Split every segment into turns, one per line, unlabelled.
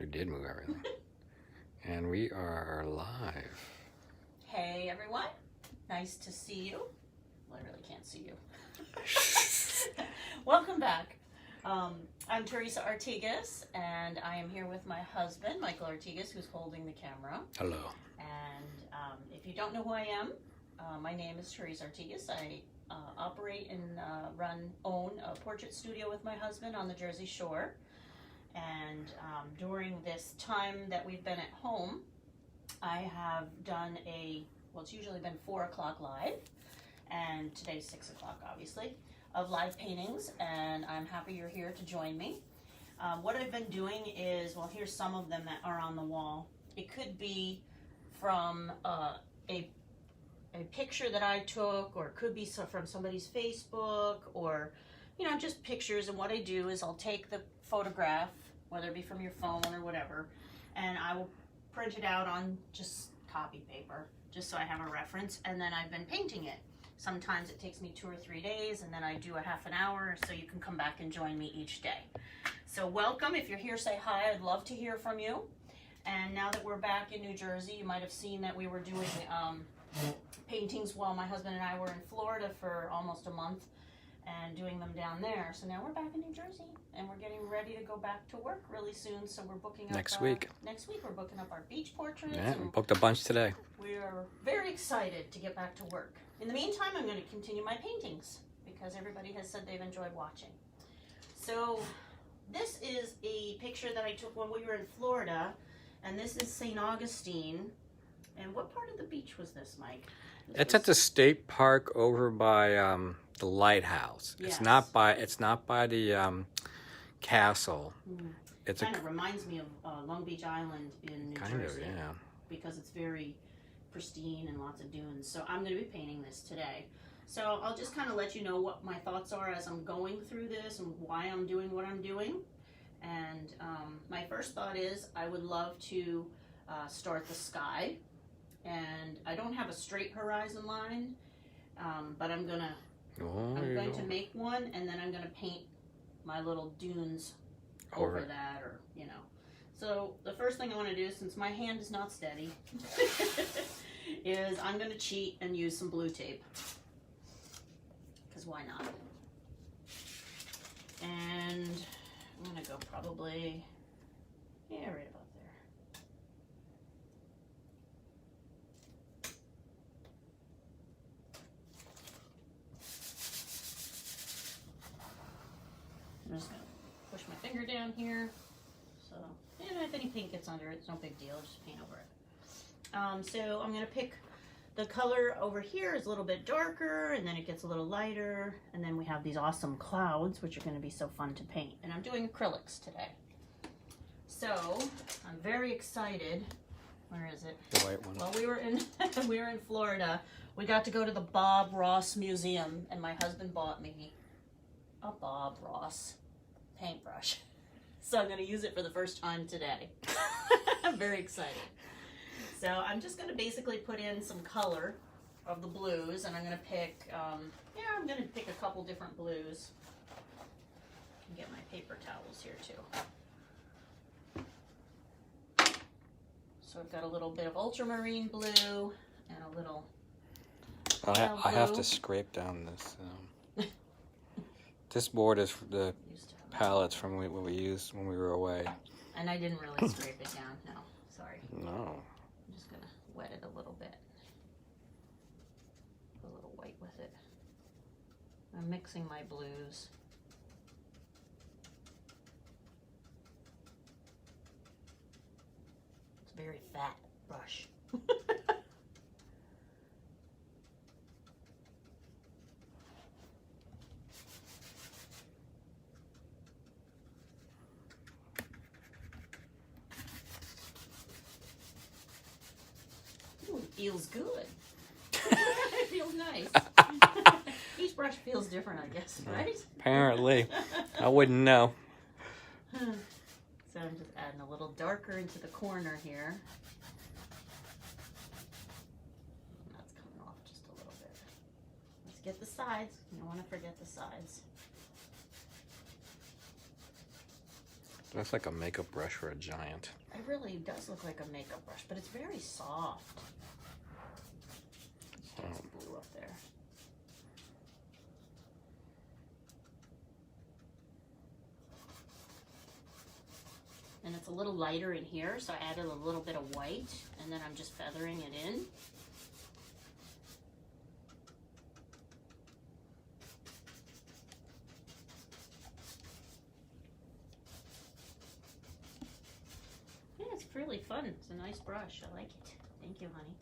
We did move everything. And we are live.
Hey everyone, nice to see you. Well, I really can't see you. Welcome back. I'm Teresa Artigas, and I am here with my husband, Michael Artigas, who's holding the camera.
Hello.
And if you don't know who I am, my name is Teresa Artigas. I operate and own a portrait studio with my husband on the Jersey Shore. And during this time that we've been at home, I have done it's usually been 4 o'clock live, and today's 6 o'clock, obviously, of live paintings, and I'm happy you're here to join me. What I've been doing is, well, here's some of them that are on the wall. It could be from a picture that I took, or it could be from somebody's Facebook, or, you know, just pictures. And what I do is I'll take the photograph, whether it be from your phone or whatever, and I will print it out on just copy paper, just so I have a reference, and then I've been painting it. Sometimes it takes me 2 or 3 days, and then I do a half an hour, so you can come back and join me each day. So welcome. If you're here, say hi. I'd love to hear from you. And now that we're back in New Jersey, you might have seen that we were doing paintings while my husband and I were in Florida for almost a month, and doing them down there. So now we're back in New Jersey, and we're getting ready to go back to work really soon. So we're booking up
Next week
we're booking up our beach portraits.
Yeah, we booked a bunch today.
We're very excited to get back to work. In the meantime, I'm going to continue my paintings because everybody has said they've enjoyed watching. So this is a picture that I took when we were in Florida, and this is St. Augustine. And what part of the beach was this, Mike?
It's at the state park over by the lighthouse.
Yes.
It's not by the castle.
It kind of reminds me of Long Beach Island in New Jersey.
Yeah.
Because it's very pristine and lots of dunes. So I'm going to be painting this today. So I'll just kind of let you know what my thoughts are as I'm going through this and why I'm doing what I'm doing. And my first thought is I would love to start the sky. And I don't have a straight horizon line, but I'm going to make one, and then I'm going to paint my little dunes over that, or, you know. So the first thing I want to do, since my hand is not steady, is I'm going to cheat and use some blue tape. Because why not? And I'm going to go probably, right about there. I'm just going to push my finger down here. So, and if any paint gets under it, it's no big deal. Just paint over it. So I'm going to pick the color over here is a little bit darker, and then it gets a little lighter. And then we have these awesome clouds, which are going to be so fun to paint. And I'm doing acrylics today. So I'm very excited. Where is it?
The white one.
Well, we were in Florida. We got to go to the Bob Ross Museum, and my husband bought me a Bob Ross paintbrush. So I'm going to use it for the first time today. I'm very excited. So I'm just going to basically put in some color of the blues, and I'm going to pick, I'm going to pick a couple different blues. I can get my paper towels here too. So I've got a little bit of ultramarine blue and a little
I have to scrape down this. This board is the palettes from what we used when we were away.
And I didn't really scrape it down. No, sorry.
No.
I'm just going to wet it a little bit. Put a little white with it. I'm mixing my blues. It's a very fat brush. Feels good. It feels nice. Each brush feels different, I guess, right?
Apparently. I wouldn't know.
So I'm just adding a little darker into the corner here. That's coming off just a little bit. Let's get the sides. You don't want to forget the sides.
Looks like a makeup brush for a giant.
It really does look like a makeup brush, but it's very soft. There's some blue up there. And it's a little lighter in here, so I added a little bit of white, and then I'm just feathering it in. Yeah, it's really fun. It's a nice brush. I like it. Thank you, honey.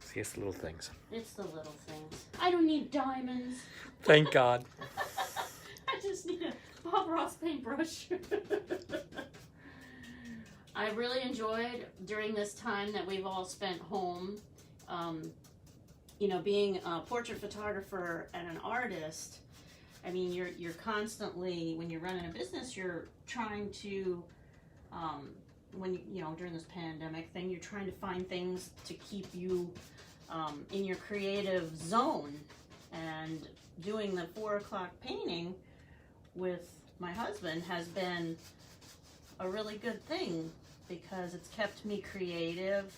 See, it's the little things.
It's the little things. I don't need diamonds.
Thank God.
I just need a Bob Ross paintbrush. I really enjoyed during this time that we've all spent home, you know, being a portrait photographer and an artist. I mean, you're constantly, when you're running a business, you're trying to, when you know, during this pandemic thing, you're trying to find things to keep you in your creative zone. And doing the 4 o'clock painting with my husband has been a really good thing, because it's kept me creative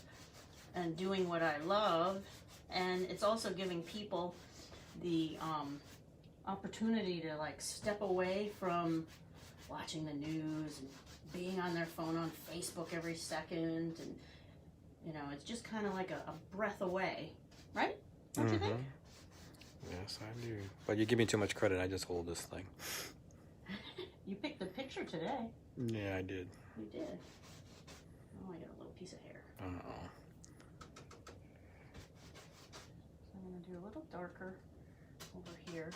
and doing what I love, and it's also giving people the opportunity to like step away from watching the news and being on their phone on Facebook every second, and you know, it's just kind of like a breath away, right? Don't you think?
Yes, I do. But you give me too much credit. I just hold this thing.
You picked the picture today.
Yeah, I did.
You did. Oh, I got a little piece of hair.
Uh-oh.
So I'm going to do a little darker over here.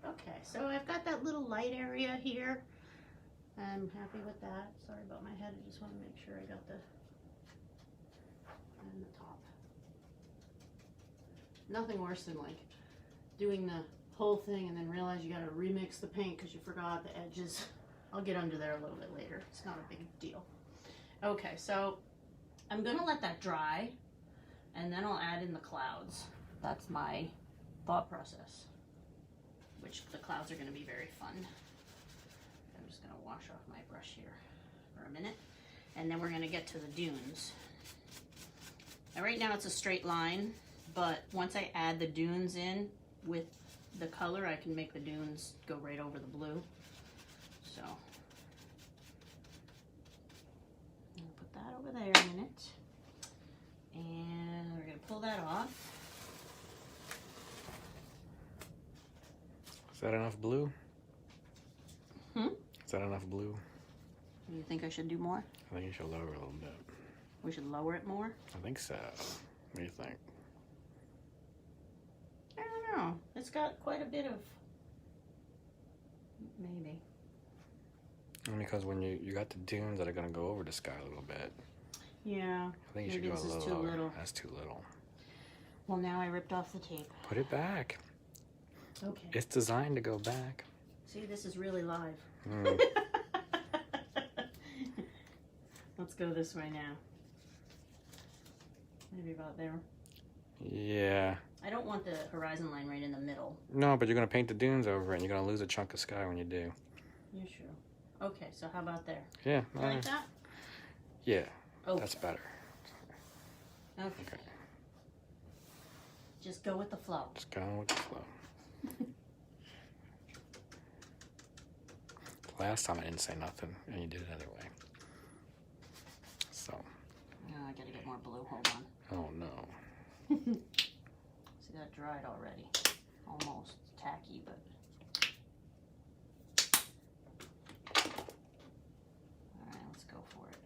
Okay, so I've got that little light area here. I'm happy with that. Sorry about my head. I just want to make sure I got the and the top. Nothing worse than like doing the whole thing and then realize you got to remix the paint because you forgot the edges. I'll get under there a little bit later. It's not a big deal. Okay, so I'm gonna let that dry and then I'll add in the clouds. That's my thought process. Which the clouds are going to be very fun. I'm just going to wash off my brush here for a minute. And then we're going to get to the dunes. Now right now it's a straight line, but once I add the dunes in with the color, I can make the dunes go right over the blue. So, I'm going to put that over there a minute. And we're going to pull that off.
Is that enough blue?
Is
that enough blue?
You think I should do more?
I think you should lower it a little bit.
We should lower it more?
I think so. What do you think?
I don't know. It's got quite a bit of... Maybe.
Because when you got the dunes that are going to go over the sky a little bit.
Yeah.
I think you should go a little lower. Little. That's too little.
Well, now I ripped off the tape.
Put it back.
Okay.
It's designed to go back.
See, this is really live. Let's go this way now. Maybe about there.
Yeah.
I don't want the horizon line right in the middle.
No, but you're going to paint the dunes over it, and you're going to lose a chunk of sky when you do.
You're sure. Okay, so how about there?
Yeah.
You like that?
Yeah.
Okay.
That's better.
Okay. Just go with the flow.
Just go with the flow. Last time I didn't say nothing, and you did it anyway. So.
Oh, I gotta get more blue. Hold on.
Oh no.
See, that dried already. Almost tacky, but. Alright, let's go for it.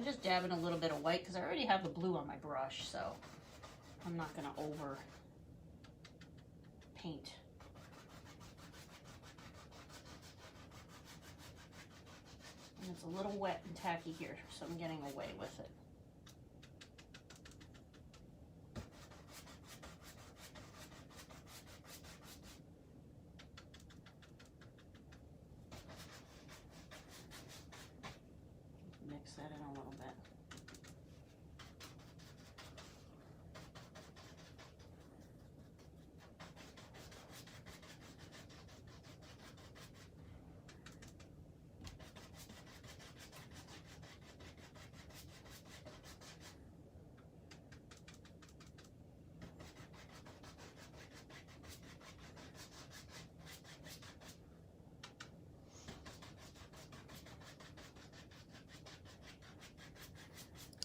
I'm just dabbing a little bit of white because I already have the blue on my brush, so I'm not going to over paint. And it's a little wet and tacky here, so I'm getting away with it. Mix that in a little bit.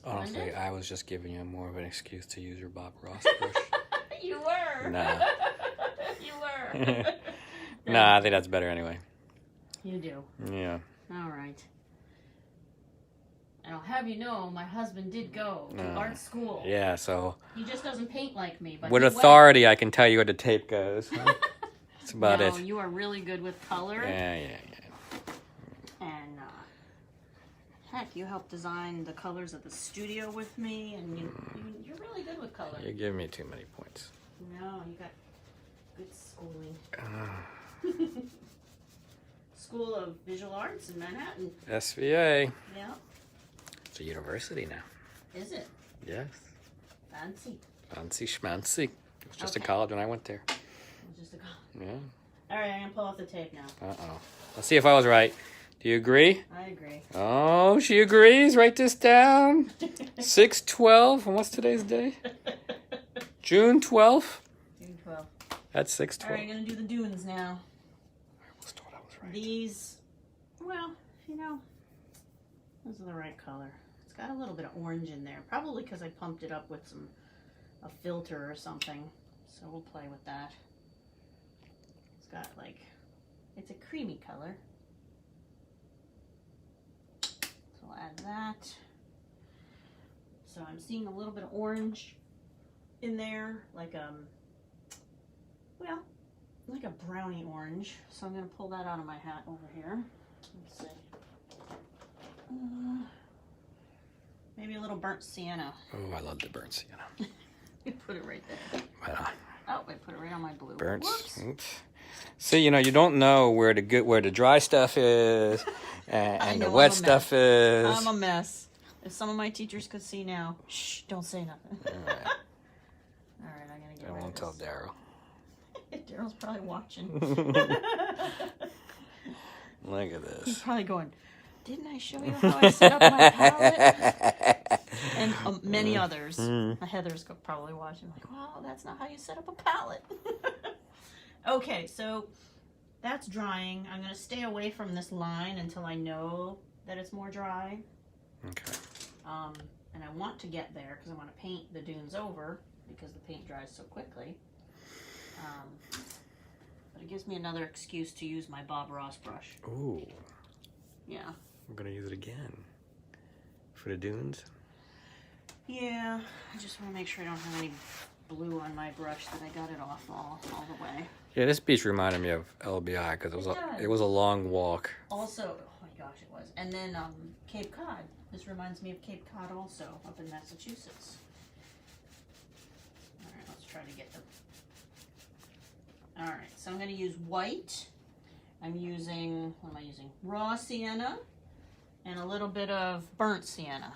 Honestly, I was just giving you more of an excuse to use your Bob Ross brush.
You were.
Nah.
You were.
Nah, I think that's better anyway.
You do.
Yeah.
All right. And I'll have you know, my husband did go to art school.
Yeah, so
He just doesn't paint like me, but
with
he
authority, I can tell you where the tape goes. That's about
went.
it.
No, you are really good with color.
Yeah.
And heck, you helped design the colors of the studio with me, and you're really good with color.
You're giving me too many points.
No, you got good schooling. School of Visual Arts in Manhattan.
SVA.
Yeah.
It's a university now.
Is it?
Yes.
Fancy.
Fancy schmancy. It was just a
Okay.
college when I went there.
It's just a color.
Yeah.
All right, I'm gonna pull off the tape now.
Uh-oh. Let's see if I was right. Do you agree?
I agree.
Oh, she agrees. Write this down. 6/12. And what's today's day? June 12th.
June 12th.
That's
All right,
6/12.
I'm gonna do the dunes now.
I almost told I was right.
These, well, you know, those are the right color. It's got a little bit of orange in there, probably because I pumped it up with a filter or something. So we'll play with that. It's got like, it's a creamy color. So I'll add that. So I'm seeing a little bit of orange in there, like well, like a brownie orange. So I'm gonna pull that out of my hat over here. Let's see. Maybe a little burnt sienna.
Oh, I love the burnt sienna.
You put it right there.
Well,
Oh, I put it right on my blue.
burnt.
Whoops.
Oops. See, you know, you don't know where the dry stuff is and
know,
the
I'm
wet
a
stuff is.
I'm a mess. If some of my teachers could see now, shh, don't say nothing.
All right.
All right, I'm gonna get
I
rid
won't tell
of this.
Daryl.
Daryl's probably watching.
Look at
He's
this.
probably going, didn't I show you how I set up my palette? And many others. Heather's probably watching like, wow, that's not how you set up a palette. Okay, so that's drying. I'm going to stay away from this line until I know that it's more dry.
Okay.
And I want to get there because I want to paint the dunes over because the paint dries so quickly. But it gives me another excuse to use my Bob Ross brush.
Ooh,
Yeah.
I'm gonna use it again for the dunes.
Yeah, I just want to make sure I don't have any blue on my brush, that I got it off all the way.
Yeah, this beach reminded me of LBI because it was a long walk.
Also, oh my gosh, it was. And then Cape Cod. This reminds me of Cape Cod also, up in Massachusetts. All right, let's try to get them. All right, so I'm going to use white. I'm using, what am I using? Raw sienna and a little bit of burnt sienna.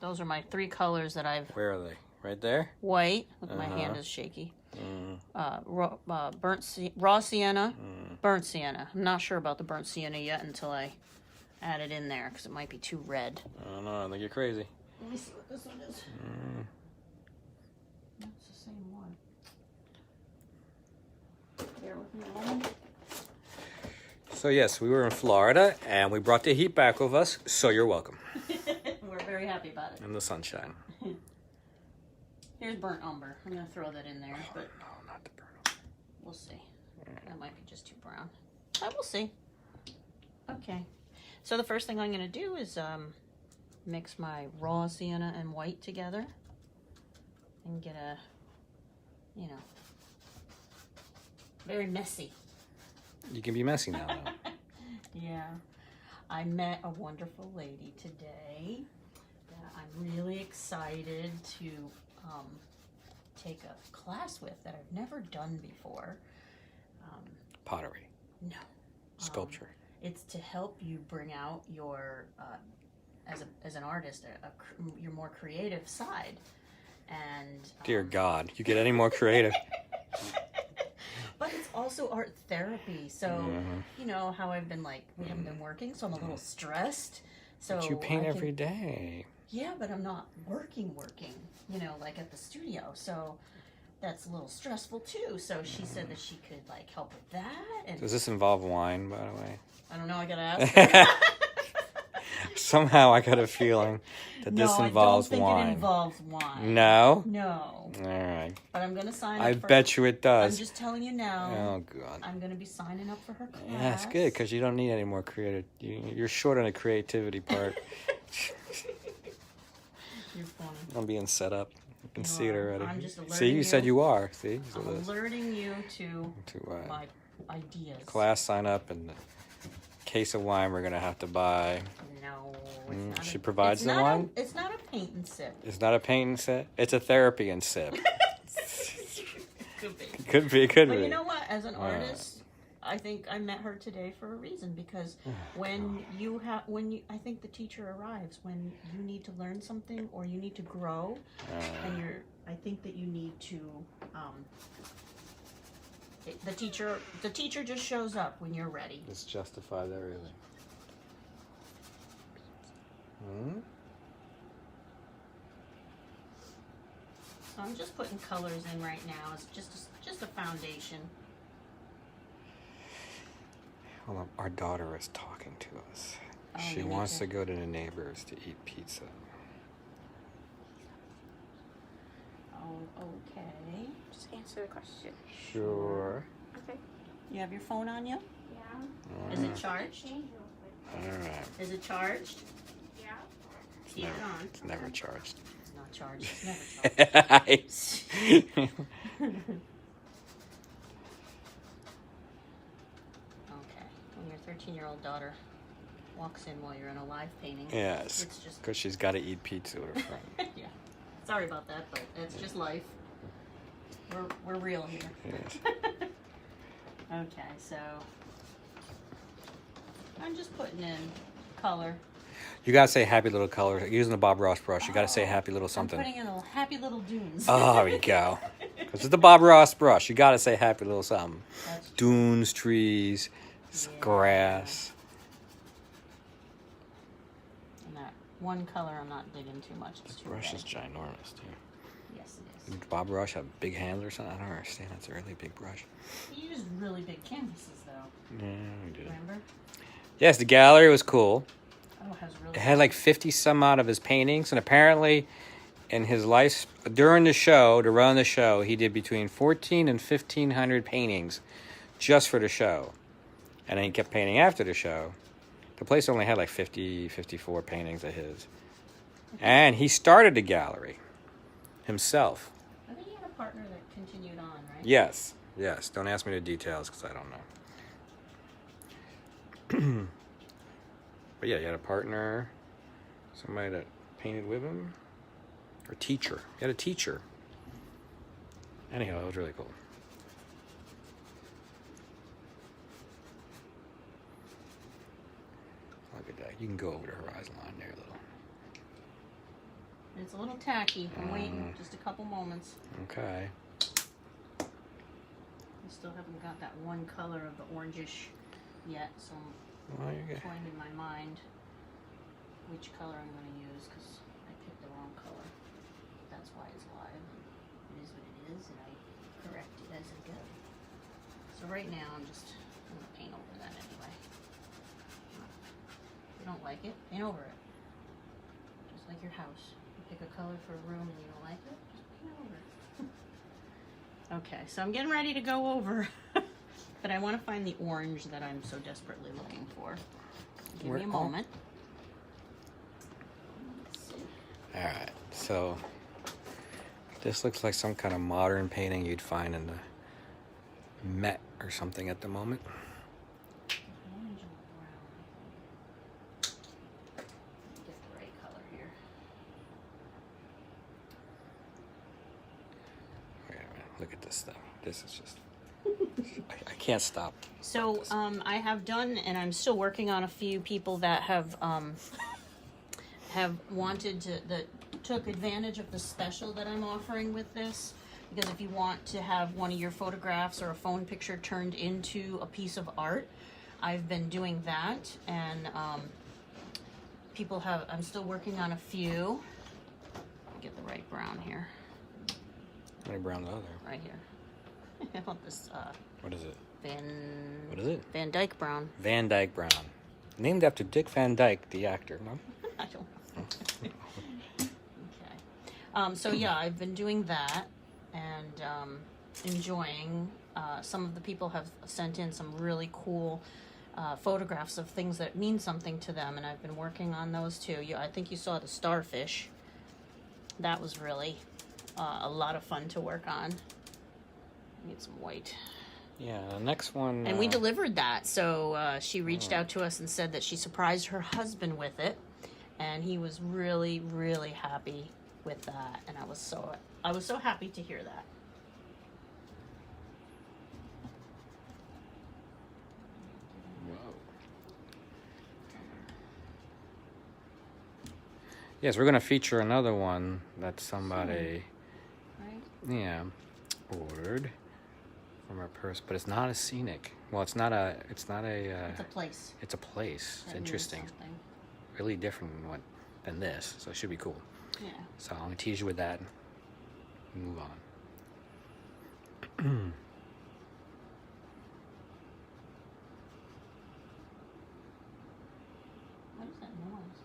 Those are my three colors that I've...
Where are they? Right there?
White. Look, my hand is shaky.
Mm.
Raw sienna, burnt sienna. I'm not sure about the burnt sienna yet until I add it in there because it might be too red.
I don't know. I think you're crazy.
Let me see what this one is. That's the same one. Bear with me a moment.
So yes, we were in Florida and we brought the heat back with us. So you're welcome.
We're very happy about it.
In the sunshine.
Here's burnt umber. I'm going to throw that in there, but
No, not the burn.
we'll see. That might be just too brown. But we'll see. Okay. So the first thing I'm going to do is mix my raw sienna and white together and get a, you know, very messy.
You can be messy now, though.
Yeah. I met a wonderful lady today that I'm really excited to take a class with that I've never done before.
Pottery.
No.
Sculpture.
It's to help you bring out your, as an artist, your more creative side. And
Dear God, you get any more creative?
But it's also art therapy. So, you know how I've been like, we haven't been working, so I'm a little stressed. So
But you paint every day.
Yeah, but I'm not working, you know, like at the studio. So that's a little stressful too. So she said that she could like help with that. And
Does this involve wine, by the way?
I don't know, I gotta ask her.
Somehow I got a feeling that this involves
wine.
wine.
It involves wine.
No?
No.
All right.
But I'm gonna sign up
I
for
bet you it does.
I'm just telling you now.
Oh, God.
I'm gonna be signing up for her class.
Yeah, that's good, because you don't need any more creative. You're short on the creativity part.
You're funny.
I'm being set up. You can see it already.
I'm just alerting
See, you said you are. See? So
I'm alerting you to
what?
my ideas.
Class sign up and a case of wine we're going to have to buy.
No, it's not.
She provides the wine?
It's not a paint and sip.
It's not a paint and sip. It's a therapy and sip.
Could be.
Could be, could
But
be.
you know what? As an artist, I think I met her today for a reason, because when I think the teacher arrives when you need to learn something or you need to grow, and I think that you need to, the teacher just shows up when you're ready.
Let's justify that, really.
So I'm just putting colors in right now. It's just a foundation.
Hold on. Our daughter is talking to us.
Oh,
She
you need
wants
to-
to go to the neighbors to eat pizza.
Oh, okay.
Just answer the question.
Sure.
Okay.
You have your phone on you?
Yeah.
Is it charged?
Change real quick.
All right.
Is it charged?
Yeah.
Keep it on.
It's never charged.
It's not charged. It's never charged. Okay. When your 13-year-old daughter walks in while you're in a live painting.
Yes,
It's just
because she's got to eat pizza with her friend.
yeah. Sorry about that, but it's just life. We're real here.
Yes.
Okay, so I'm just putting in color.
You got to say happy little color. Using the Bob Ross brush, you got to say happy little
I'm
something.
putting in a happy little dunes.
Oh, there you go. Because it's the Bob Ross brush. You got to say happy little something.
That's true.
Dunes, trees, grass.
And that one color I'm not digging too much. It's
The
too
brush
red.
is ginormous, too.
Yes, it is.
Did Bob Ross have big hands or something? I don't understand. That's a really big brush.
He used really big canvases, though.
Yeah, we did.
Remember?
Yes, the gallery was cool.
Oh, it has really.
It had like 50 some odd of his paintings, and apparently in his life, during the show, to run the show, he did between 14 and 1,500 paintings just for the show. And then he kept painting after the show. The place only had like 50, 54 paintings of his. And he started the gallery himself.
I think he had a partner that continued on, right?
Yes, yes. Don't ask me the details because I don't know. But yeah, he had a partner, somebody that painted with him, or teacher. He had a teacher. Anyhow, it was really cool. Look at that. You can go over the horizon line there a little.
It's a little tacky. I'm waiting just a couple moments.
Okay.
I still haven't got that one color of the orangish yet, so
Well,
I'm
you're good.
toying in my mind which color I'm going to use, because I picked the wrong color. That's why it's live. It is what it is, and I correct it as I go. So right now I'm going to paint over that anyway. If you don't like it, paint over it. Just like your house. You pick a color for a room and you don't like it, just paint over it. Okay, so I'm getting ready to go over, but I want to find the orange that I'm so desperately looking for. Give me a moment.
Alright, so this looks like some kind of modern painting you'd find in the Met or something at the moment.
Orange and brown, I think. Let me get the right color here.
Wait a minute, look at this thing. This is just... I can't stop.
So I have done, and I'm still working on a few people that have wanted to, that took advantage of the special that I'm offering with this. Because if you want to have one of your photographs or a phone picture turned into a piece of art, I've been doing that, and people have. I'm still working on a few. Let me get the right brown here.
How many browns are there?
Right here. I want this.
What is it?
What
is it?
Van Dyke brown.
Van Dyke Brown. Named after Dick Van Dyke, the actor, no?
I don't know. Okay. So yeah, I've been doing that and enjoying. Some of the people have sent in some really cool photographs of things that mean something to them, and I've been working on those too. I think you saw the starfish. That was really a lot of fun to work on. Need some white.
Yeah, the next one...
And we delivered that, so she reached out to us and said that she surprised her husband with it, and he was really, really happy with that, and I was so happy to hear that.
Whoa. Yes, we're going to feature another one that somebody...
Right?
Yeah, ordered from our purse, but it's not a scenic. Well, it's not a.
It's a place.
It's a place. It's
That means
interesting.
something.
Really different than this, so it should be cool.
Yeah.
So I'm gonna tease you with that. And move on.
What is that noise?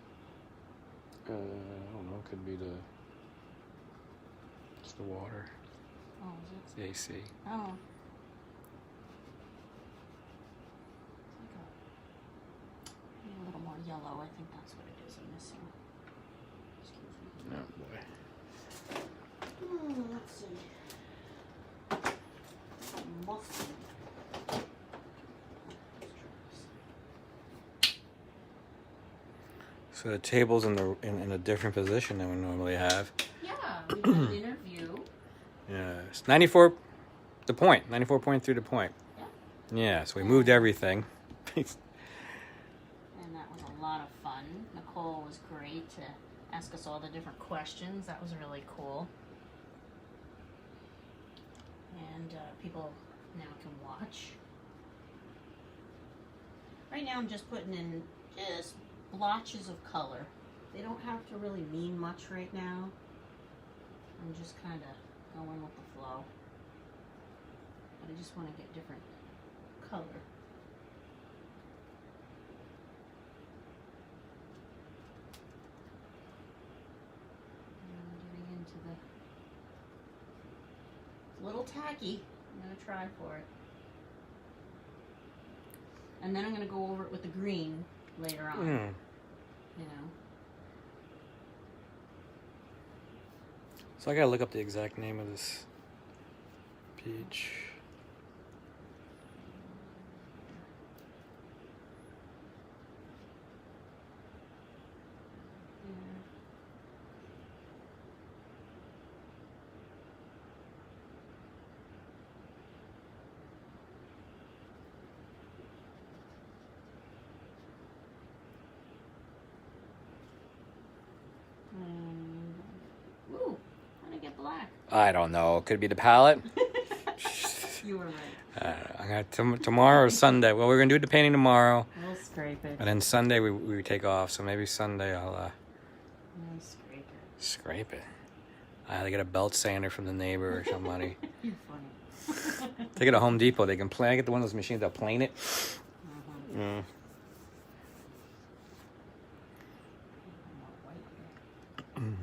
I don't know. Could be it's the water.
Oh,
It's the AC.
is it? Oh. Maybe a little more yellow. I think that's what it is I'm missing. Excuse me.
Oh boy.
Let's see. Mustard.
So the table's in a different position than we normally have.
Yeah, we had an interview.
Yes, 94. The point. 94.3 the point.
Yeah.
Yeah. So we moved everything.
And that was a lot of fun. Nicole was great to ask us all the different questions. That was really cool. And people now can watch. Right now I'm just putting in just blotches of color. They don't have to really mean much right now. I'm just kind of going with the flow. But I just want to get different color. And I'm getting into the... It's a little tacky. I'm going to try for it. And then I'm going to go over it with the green later on. You know.
So I gotta look up the exact name of this peach.
Ooh, how did I get black?
I don't know. Could be the palette.
You were right.
I got tomorrow or Sunday. Well, we're gonna do the painting tomorrow,
We'll scrape it.
and then Sunday we take off. So maybe Sunday I'll
We'll scrape it.
scrape it. I had to get a belt sander from the neighbor or somebody.
You're funny.
Take it to Home Depot. They can plane. I get the one of those machines that plane it.
Uh-huh.
Mm.
More white here.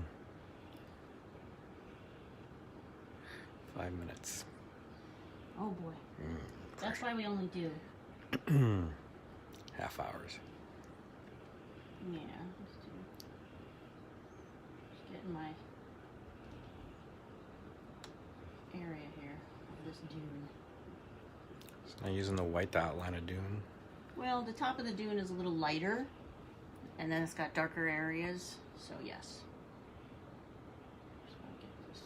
5 minutes.
Oh boy. That's why we only do.
Half hours.
Yeah. Just getting dune.
It's not using the white to outline a dune.
Well, the top of the dune is a little lighter, and then it's got darker areas, so yes. Just wanna get this.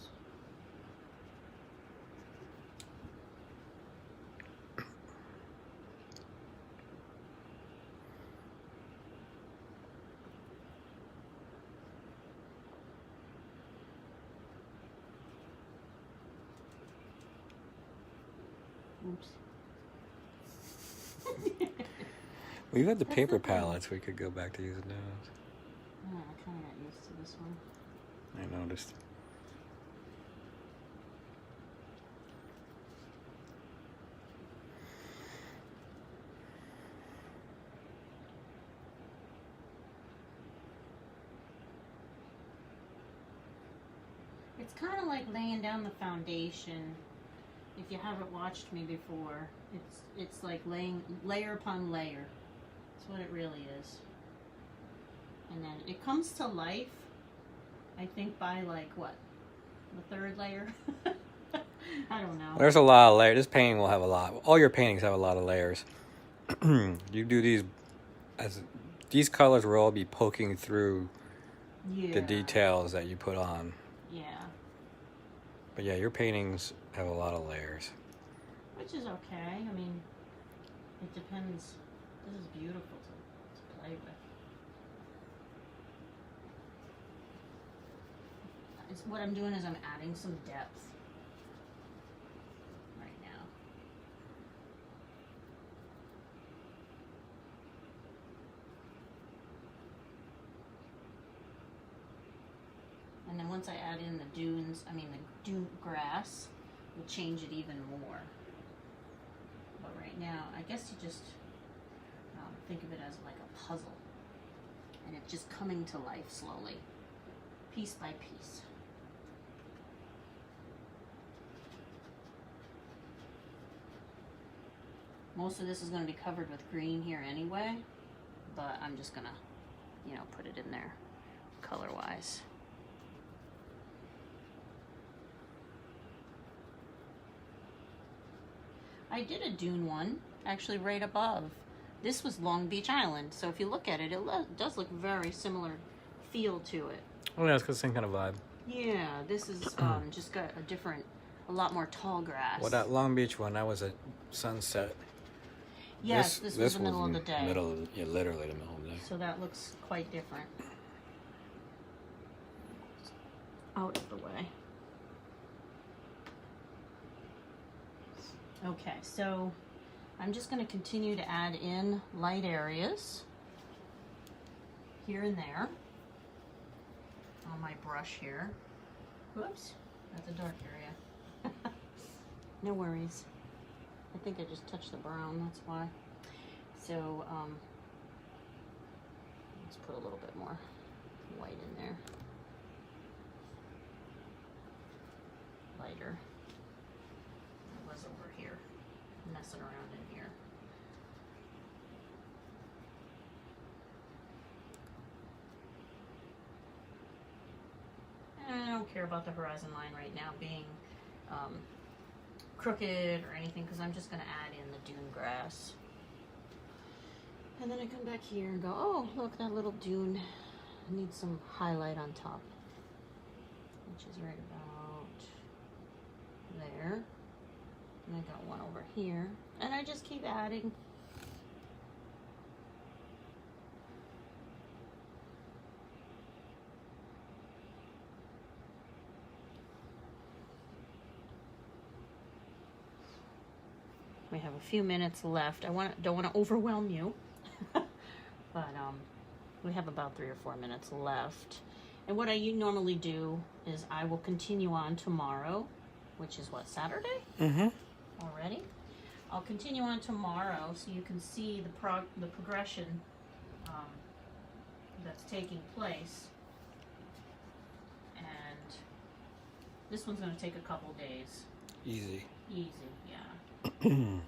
Oops.
We've had the paper palettes. We could go back to using those.
Oh, I kind of got used to this one.
I noticed.
It's kind of like laying down the foundation. If you haven't watched me before, it's like laying layer upon layer. That's what it really is. And then it comes to life, I think, by like what? The third layer? I don't know.
There's a lot of layers. This painting will have a lot. All your paintings have a lot of layers. You do these as these colors will all be poking through
Yeah.
the details that you put on.
Yeah.
But yeah, your paintings have a lot of layers.
Which is okay. I mean, it depends. This is beautiful to play with. What I'm doing is I'm adding some depth right now. And then once I add in the dunes, the dune grass, will change it even more. But right now, I guess you just think of it as like a puzzle. And it's just coming to life slowly, piece by piece. Most of this is going to be covered with green here anyway, but I'm just going to, put it in there color-wise. I did a dune one, actually right above. This was Long Beach Island, so if you look at it, it does look very similar feel to it.
Oh yeah, it's got the same kind of vibe.
Yeah, this is just got a lot more tall grass.
Well, that Long Beach one, that was at sunset.
Yes, this was the middle of the day.
Literally the middle of the day.
So that looks quite different. Out of the way. Okay, so I'm just going to continue to add in light areas here and there on my brush here. Whoops, that's a dark area. No worries. I think I just touched the brown, that's why. So, let's put a little bit more white in there. Lighter. It was over here, messing around in here. And I don't care about the horizon line right now being crooked or anything, because I'm just going to add in the dune grass. And then I come back here and go, oh, look, that little dune needs some highlight on top, which is right about there. And I got one over here. And I just keep adding. We have a few minutes left. Don't want to overwhelm you, but we have about 3 or 4 minutes left. And what I normally do is I will continue on tomorrow, which is what, Saturday?
Mm-hmm.
Already. I'll continue on tomorrow so you can see the progression that's taking place. And this one's going to take a couple days.
Easy.
Easy, yeah. And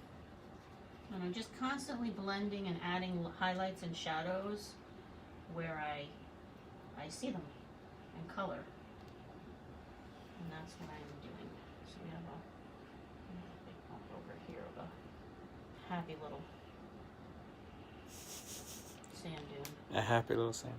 I'm just constantly blending and adding highlights and shadows where I see them in color. And that's what I'm doing. So we have here of a happy little sand dune.
A happy little sand.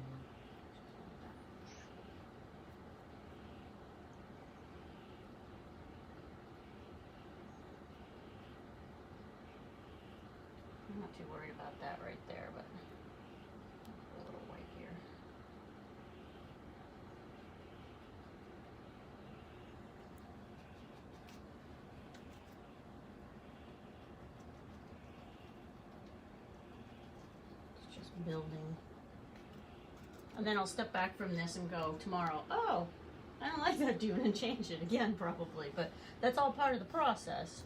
I'm not too worried about that right there, but a little white here. It's just building. And then I'll step back from this and go tomorrow, oh, I don't like that dune, and change it again probably, but that's all part of the process.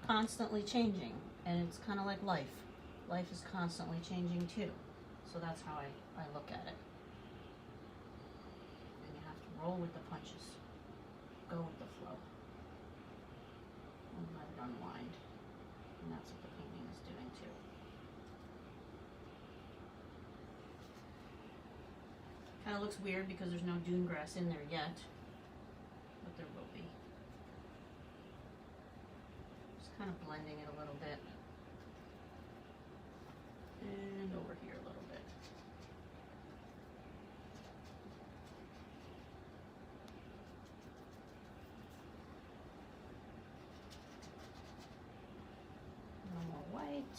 Constantly changing, and it's kind of like life. Life is constantly changing too. So that's how I look at it. And you have to roll with the punches. Go with the flow. And let it unwind. And that's what the painting is doing too. Kind of looks weird because there's no dune grass in there yet. But there will be. Just kind of blending it a little bit. And over here a little bit. A little more white.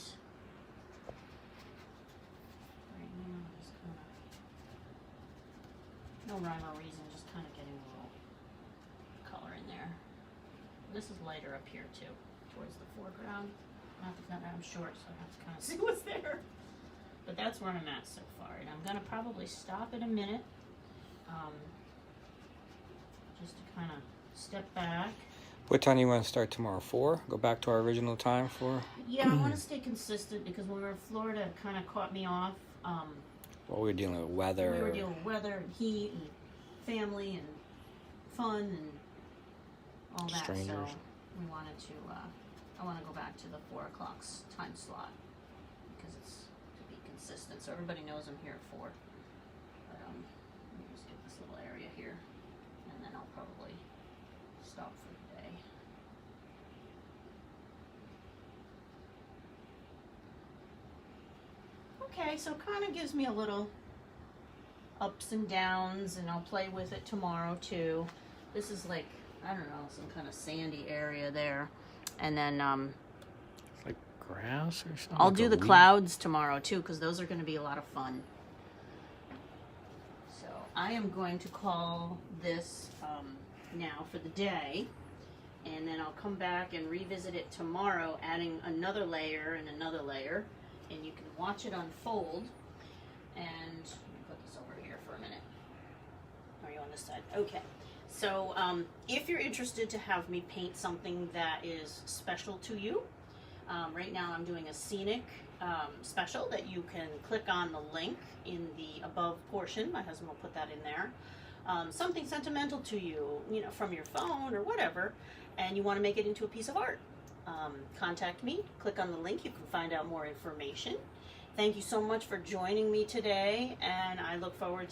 Right now, just kind of, no rhyme or reason, just kind of getting a little color in there. This is lighter up here too, towards the foreground. I'm short, so I have to kind of see what's there. But that's where I'm at so far. And I'm going to probably stop in a minute. Just to kind of step back.
What time do you want to start tomorrow? 4? Go back to our original time, 4?
Yeah, I want to stay consistent because when we were in Florida, it kind of caught me off.
Well, we were dealing with weather.
We were dealing with weather and heat and family and fun and all that.
Strangers.
So we wanted to... I want to go back to the 4 o'clock time slot because it's to be consistent, so everybody knows I'm here at 4. But let me just get this little area here, and then I'll probably stop for the day. Okay, so kind of gives me a little ups and downs, and I'll play with it tomorrow too. This is like, I don't know, some kind of sandy area there. And then
Like grass or something?
I'll
Like
do
a
the
weed?
clouds tomorrow too, because those are going to be a lot of fun. So I am going to call this now for the day, and then I'll come back and revisit it tomorrow, adding another layer and another layer, and you can watch it unfold. And let me put this over here for a minute. Are you on this side? Okay. So if you're interested to have me paint something that is special to you, right now I'm doing a scenic special that you can click on the link in the above portion. My husband will put that in there. Something sentimental to you, you know, from your phone or whatever, and you want to make it into a piece of art. Contact me, click on the link, you can find out more information. Thank you so much for joining me today, and I look forward to